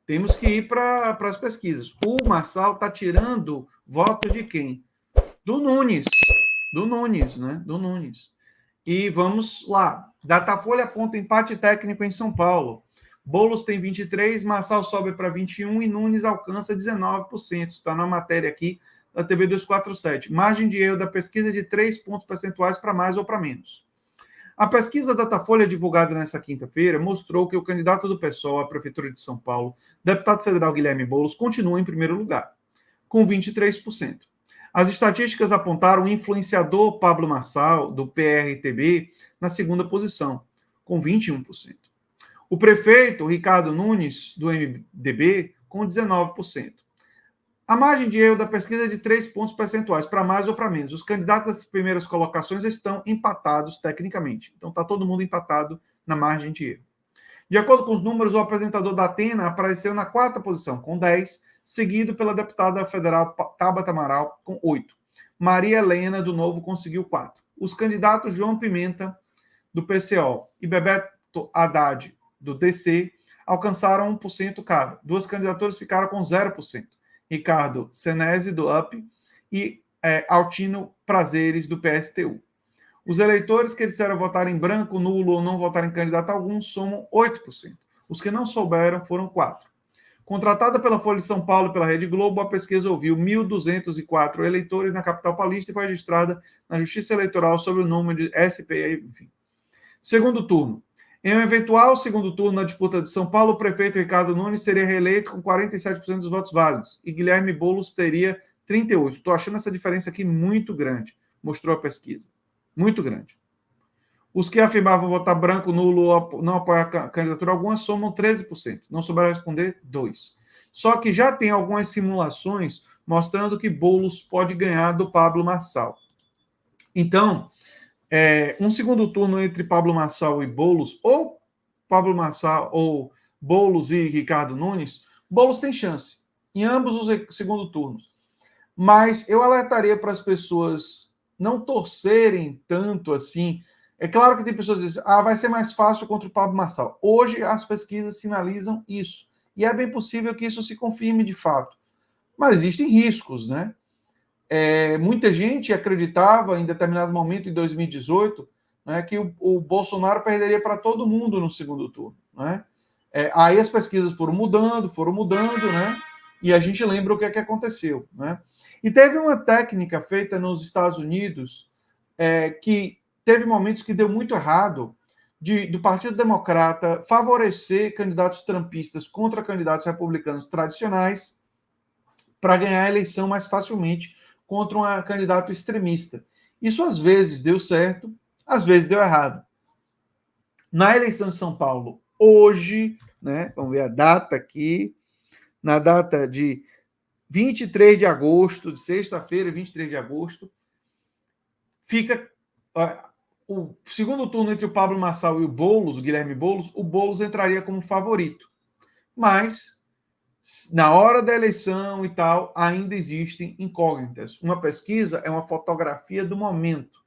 Temos que ir para as pesquisas. O Marçal está tirando voto de quem? Do Nunes. Do Nunes, né? Do Nunes. E vamos lá. Datafolha aponta empate técnico em São Paulo. Boulos tem 23%, Marçal sobe para 21% e Nunes alcança 19%. Está na matéria aqui da TV 247. Margem de erro da pesquisa de 3 pontos percentuais para mais ou para menos. A pesquisa Datafolha divulgada nesta quinta-feira mostrou que o candidato do PSOL à Prefeitura de São Paulo, deputado federal Guilherme Boulos, continua em primeiro lugar, com 23%. As estatísticas apontaram o influenciador Pablo Marçal, do PRTB, na segunda posição, com 21%. O prefeito Ricardo Nunes, do MDB, com 19%. A margem de erro da pesquisa é de 3 pontos percentuais, para mais ou para menos. Os candidatos das primeiras colocações estão empatados tecnicamente. Então, está todo mundo empatado na margem de erro. De acordo com os números, o apresentador da Atena apareceu na quarta posição, com 10, seguido pela deputada federal Tabata Amaral, com 8. Maria Helena, do Novo, conseguiu 4. Os candidatos João Pimenta, do PCO, e Bebeto Haddad, do DC, alcançaram 1% cada. Duas candidaturas ficaram com 0%. Ricardo Senese, do UP, e Altino Prazeres, do PSTU. Os eleitores que disseram votar em branco, nulo ou não votar em candidato algum somam 8%. Os que não souberam foram 4%. Contratada pela Folha de São Paulo e pela Rede Globo, a pesquisa ouviu 1.204 eleitores na capital paulista e foi registrada na Justiça Eleitoral sob o número de SPE, enfim. Segundo turno. Em um eventual segundo turno na disputa de São Paulo, o prefeito Ricardo Nunes seria reeleito com 47% dos votos válidos e Guilherme Boulos teria 38%. Estou achando essa diferença aqui muito grande, mostrou a pesquisa. Muito grande. Os que afirmavam votar branco, nulo ou não apoiar candidatura alguma somam 13%. Não souberam responder, 2%. Só que já tem algumas simulações mostrando que Boulos pode ganhar do Pablo Marçal. Então, um segundo turno entre Pablo Marçal e Boulos, ou Pablo Marçal, ou Boulos e Ricardo Nunes, Boulos tem chance em ambos os segundo turnos. Mas eu alertaria para as pessoas não torcerem tanto assim. É claro que tem pessoas que dizem, vai ser mais fácil contra o Pablo Marçal. Hoje as pesquisas sinalizam isso. E é bem possível que isso se confirme de fato. Mas existem riscos, né? Muita gente acreditava em determinado momento, em 2018, né, que o Bolsonaro perderia para todo mundo no segundo turno. Né? Aí as pesquisas foram mudando, né? E a gente lembra o que aconteceu. Né? E teve uma técnica feita nos Estados Unidos que teve momentos que deu muito errado, do Partido Democrata favorecer candidatos trumpistas contra candidatos republicanos tradicionais para ganhar a eleição mais facilmente contra um candidato extremista. Isso às vezes deu certo, às vezes deu errado. Na eleição de São Paulo, hoje, né, vamos ver a data aqui, na data de 23 de agosto, de sexta-feira, 23 de agosto, fica o segundo turno entre o Pablo Marçal e o Boulos, o Guilherme Boulos, o Boulos entraria como favorito. Mas na hora da eleição e tal, ainda existem incógnitas. Uma pesquisa é uma fotografia do momento,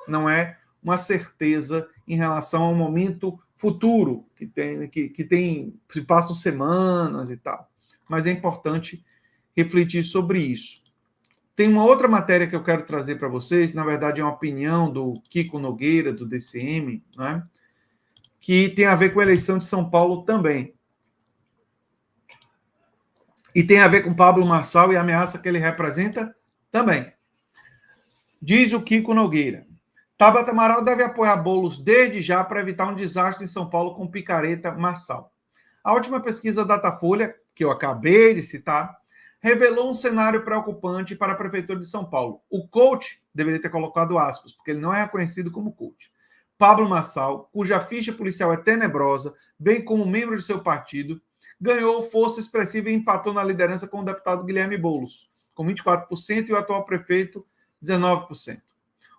não é uma certeza em relação ao momento futuro, que passam semanas e tal. Mas é importante refletir sobre isso. Tem uma outra matéria que eu quero trazer para vocês, na verdade é uma opinião do Kiko Nogueira, do DCM, né? Que tem a ver com a eleição de São Paulo também. E tem a ver com Pablo Marçal e a ameaça que ele representa também. Diz o Kiko Nogueira. Tabata Amaral deve apoiar Boulos desde já para evitar um desastre em São Paulo com picareta Marçal. A última pesquisa Datafolha, que eu acabei de citar, revelou um cenário preocupante para a Prefeitura de São Paulo. O coach, deveria ter colocado aspas, porque ele não é reconhecido como coach. Pablo Marçal, cuja ficha policial é tenebrosa, bem como membro de seu partido, ganhou força expressiva e empatou na liderança com o deputado Guilherme Boulos, com 24%, e o atual prefeito, 19%.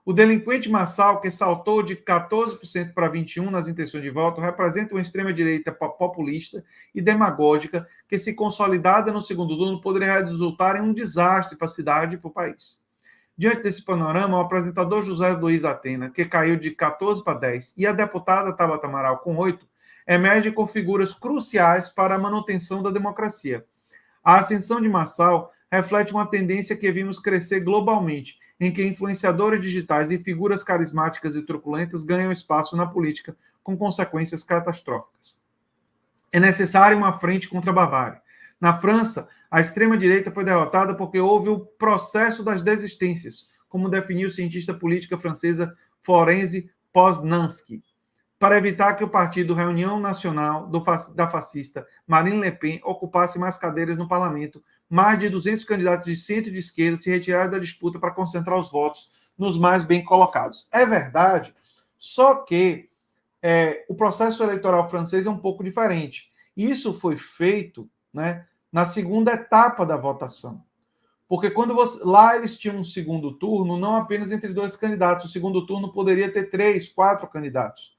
O delinquente Marçal, que saltou de 14% para 21% nas intenções de voto, representa uma extrema-direita populista e demagógica que, se consolidada no segundo turno, poderia resultar em um desastre para a cidade e para o país. Diante desse panorama, o apresentador José Luiz Atena, que caiu de 14 para 10, e a deputada Tabata Amaral, com 8, emerge com figuras cruciais para a manutenção da democracia. A ascensão de Marçal reflete uma tendência que vimos crescer globalmente, em que influenciadores digitais e figuras carismáticas e truculentas ganham espaço na política, com consequências catastróficas. É necessária uma frente contra a barbárie. Na França, a extrema-direita foi derrotada porque houve o processo das desistências, como definiu a cientista política francesa Florence Poznansky, para evitar que o partido Reunião Nacional da fascista Marine Le Pen ocupasse mais cadeiras no parlamento. Mais de 200 candidatos de centro e de esquerda se retiraram da disputa para concentrar os votos nos mais bem colocados. É verdade, só que o processo eleitoral francês é um pouco diferente. Isso foi feito, né, na segunda etapa da votação. Porque lá eles tinham um segundo turno, não apenas entre 2 candidatos, o segundo turno poderia ter 3, 4 candidatos.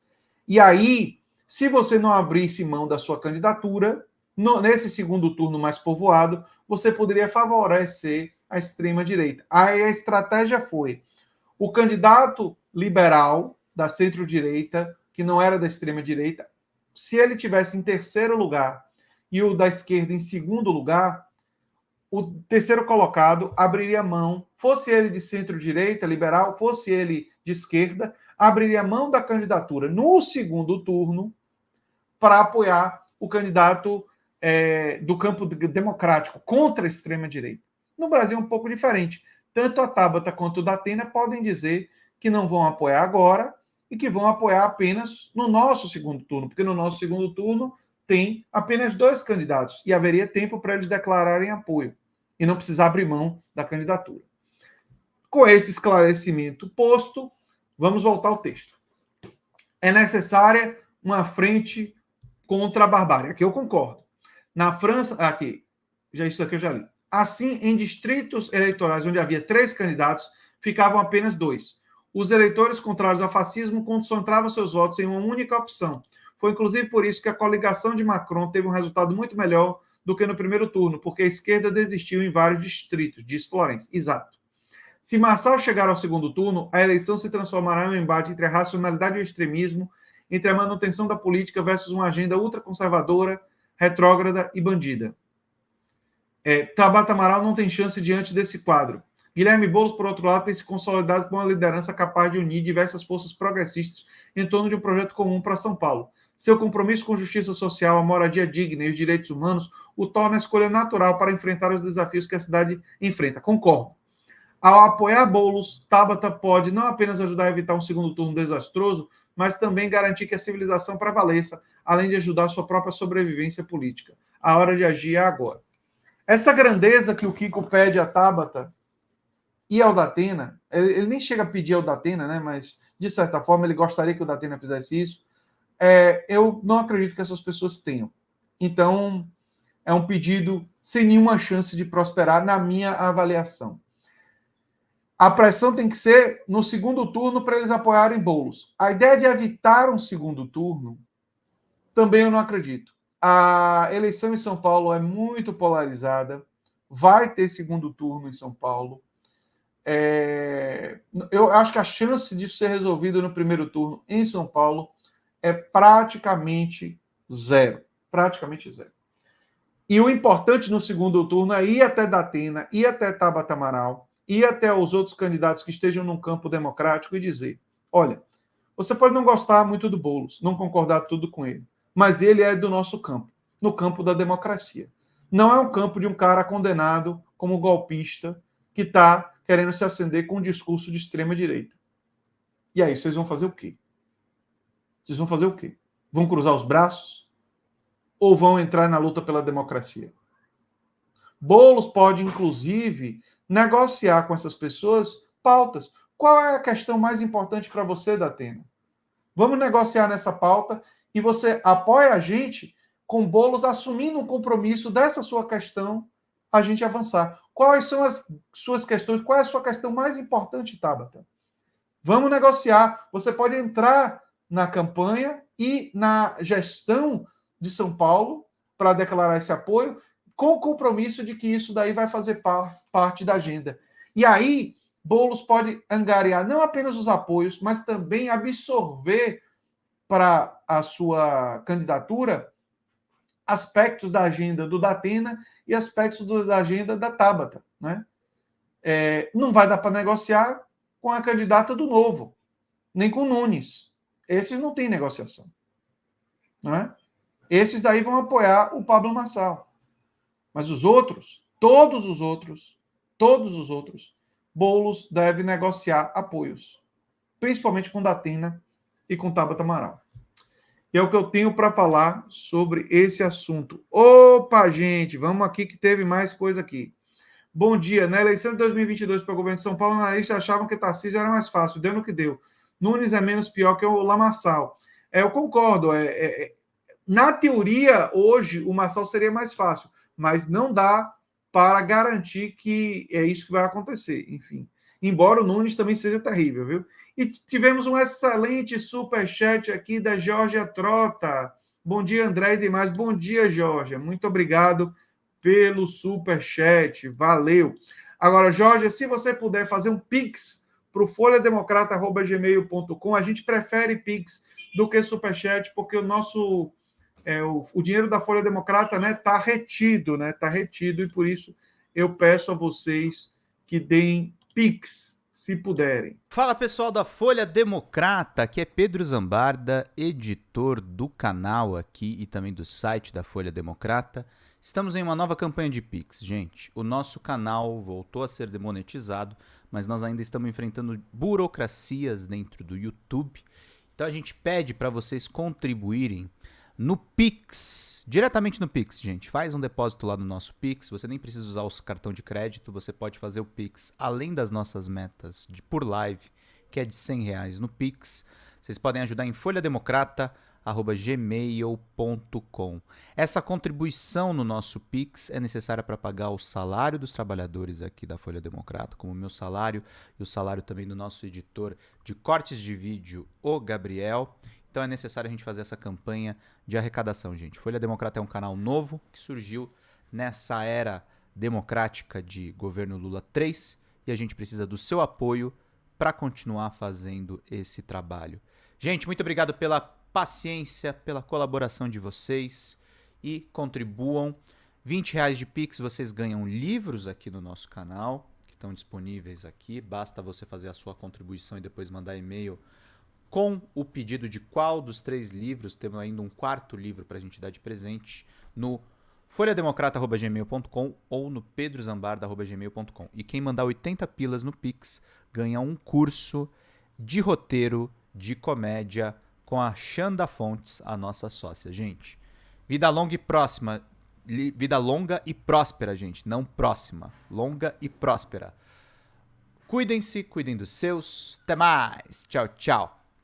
E aí, se você não abrisse mão da sua candidatura, nesse segundo turno mais povoado, você poderia favorecer a extrema-direita. Aí a estratégia foi: o candidato liberal da centro-direita, que não era da extrema-direita, se ele tivesse em terceiro lugar e o da esquerda em segundo lugar, o terceiro colocado abriria mão, fosse ele de centro-direita, liberal, fosse ele de esquerda, abriria mão da candidatura no segundo turno para apoiar o candidato do campo democrático contra a extrema-direita. No Brasil é um pouco diferente. Tanto a Tabata quanto o Datena podem dizer que não vão apoiar agora e que vão apoiar apenas no nosso segundo turno, porque no nosso segundo turno tem apenas 2 candidatos e haveria tempo para eles declararem apoio e não precisar abrir mão da candidatura. Com esse esclarecimento posto, vamos voltar ao texto. É necessária uma frente contra a barbárie. Aqui eu concordo. Na França, aqui, isso aqui eu já li. Assim, em distritos eleitorais onde havia 3 candidatos, ficavam apenas 2. Os eleitores contrários ao fascismo concentravam seus votos em uma única opção. Foi inclusive por isso que a coligação de Macron teve um resultado muito melhor do que no primeiro turno, porque a esquerda desistiu em vários distritos, diz Florence. Exato. Se Marçal chegar ao segundo turno, a eleição se transformará em um embate entre a racionalidade e o extremismo, entre a manutenção da política versus uma agenda ultraconservadora, retrógrada e bandida. Tabata Amaral não tem chance diante desse quadro. Guilherme Boulos, por outro lado, tem se consolidado com uma liderança capaz de unir diversas forças progressistas em torno de um projeto comum para São Paulo. Seu compromisso com justiça social, a moradia digna e os direitos humanos o torna a escolha natural para enfrentar os desafios que a cidade enfrenta. Concordo. Ao apoiar Boulos, Tabata pode não apenas ajudar a evitar um segundo turno desastroso, mas também garantir que a civilização prevaleça, além de ajudar a sua própria sobrevivência política. A hora de agir é agora. Essa grandeza que o Kiko pede a Tabata e ao Datena, ele nem chega a pedir ao Datena, né, mas, de certa forma, ele gostaria que o Datena fizesse isso, eu não acredito que essas pessoas tenham. Então, é um pedido sem nenhuma chance de prosperar, na minha avaliação. A pressão tem que ser no segundo turno para eles apoiarem Boulos. A ideia de evitar um segundo turno, também eu não acredito. A eleição em São Paulo é muito polarizada, vai ter segundo turno em São Paulo. Eu acho que a chance disso ser resolvido no primeiro turno em São Paulo é praticamente zero. Praticamente zero. E o importante no segundo turno é ir até Datena, ir até Tabata Amaral, ir até os outros candidatos que estejam no campo democrático e dizer: olha, você pode não gostar muito do Boulos, não concordar tudo com ele, mas ele é do nosso campo, no campo da democracia. Não é um campo de um cara condenado como golpista que está querendo se acender com um discurso de extrema-direita. E aí, vocês vão fazer o quê? Vocês vão fazer o quê? Vão cruzar os braços? Ou vão entrar na luta pela democracia? Boulos pode, inclusive, negociar com essas pessoas pautas. Qual é a questão mais importante para você, Datena? Vamos negociar nessa pauta e você apoia a gente com Boulos assumindo um compromisso dessa sua questão, a gente avançar. Quais são as suas questões? Qual é a sua questão mais importante, Tabata? Vamos negociar. Você pode entrar na campanha e na gestão de São Paulo para declarar esse apoio, com o compromisso de que isso daí vai fazer parte da agenda. E aí, Boulos pode angariar não apenas os apoios, mas também absorver para a sua candidatura aspectos da agenda do Datena e aspectos da agenda da Tabata, né? Não vai dar para negociar com a candidata do Novo, nem com o Nunes. Esses não tem negociação, né? Esses daí vão apoiar o Pablo Marçal. Mas os outros, todos os outros, Boulos deve negociar apoios, principalmente com Datena e com Tabata Amaral. E é o que eu tenho para falar sobre esse assunto. Opa, gente, vamos aqui que teve mais coisa aqui. Bom dia. Na eleição de 2022 para o governo de São Paulo, analistas achavam que Tarcísio era mais fácil, deu no que deu. Nunes é menos pior que o Lamaçal. Eu concordo. Na teoria, hoje, o Marçal seria mais fácil, mas não dá para garantir que é isso que vai acontecer. Enfim, embora o Nunes também seja terrível, viu? E tivemos um excelente superchat aqui da Georgia Trota. Bom dia, André e demais. Bom dia, Georgia. Muito obrigado pelo superchat. Valeu. Agora, Georgia, se você puder fazer um pix para o folhademocrata@gmail.com, a gente prefere pix do que superchat, porque o nosso... o dinheiro da Folha Democrata, né, tá retido, e por isso eu peço a vocês que deem pix, se puderem. Fala, pessoal da Folha Democrata, aqui é Pedro Zambarda, editor do canal aqui e também do site da Folha Democrata. Estamos em uma nova campanha de pix, gente. O nosso canal voltou a ser demonetizado, mas nós ainda estamos enfrentando burocracias dentro do YouTube. Então a gente pede para vocês contribuírem no Pix, diretamente no Pix, gente. Faz um depósito lá no nosso Pix, você nem precisa usar o cartão de crédito, você pode fazer o Pix além das nossas metas por live, que é de R$100 no Pix. Vocês podem ajudar em folhademocrata@gmail.com. Essa contribuição no nosso Pix é necessária para pagar o salário dos trabalhadores aqui da Folha Democrata, como o meu salário e o salário também do nosso editor de cortes de vídeo, o Gabriel. Então é necessário a gente fazer essa campanha de arrecadação, gente. Folha Democrata é um canal novo que surgiu nessa era democrática de governo Lula 3 e a gente precisa do seu apoio para continuar fazendo esse trabalho. Gente, muito obrigado pela paciência, pela colaboração de vocês e contribuam. R$20 de Pix, vocês ganham livros aqui no nosso canal, que estão disponíveis aqui. Basta você fazer a sua contribuição e depois mandar e-mail com o pedido de qual dos 3 livros, temos ainda um 4º livro para a gente dar de presente, no folhademocrata@gmail.com ou no pedrozambarda@gmail.com. E quem mandar 80 pilas no Pix ganha um curso de roteiro de comédia com a Xanda Fontes, a nossa sócia. Gente, vida longa e próspera, gente, não próxima. Longa e próspera. Cuidem-se, cuidem dos seus. Até mais. Tchau, tchau.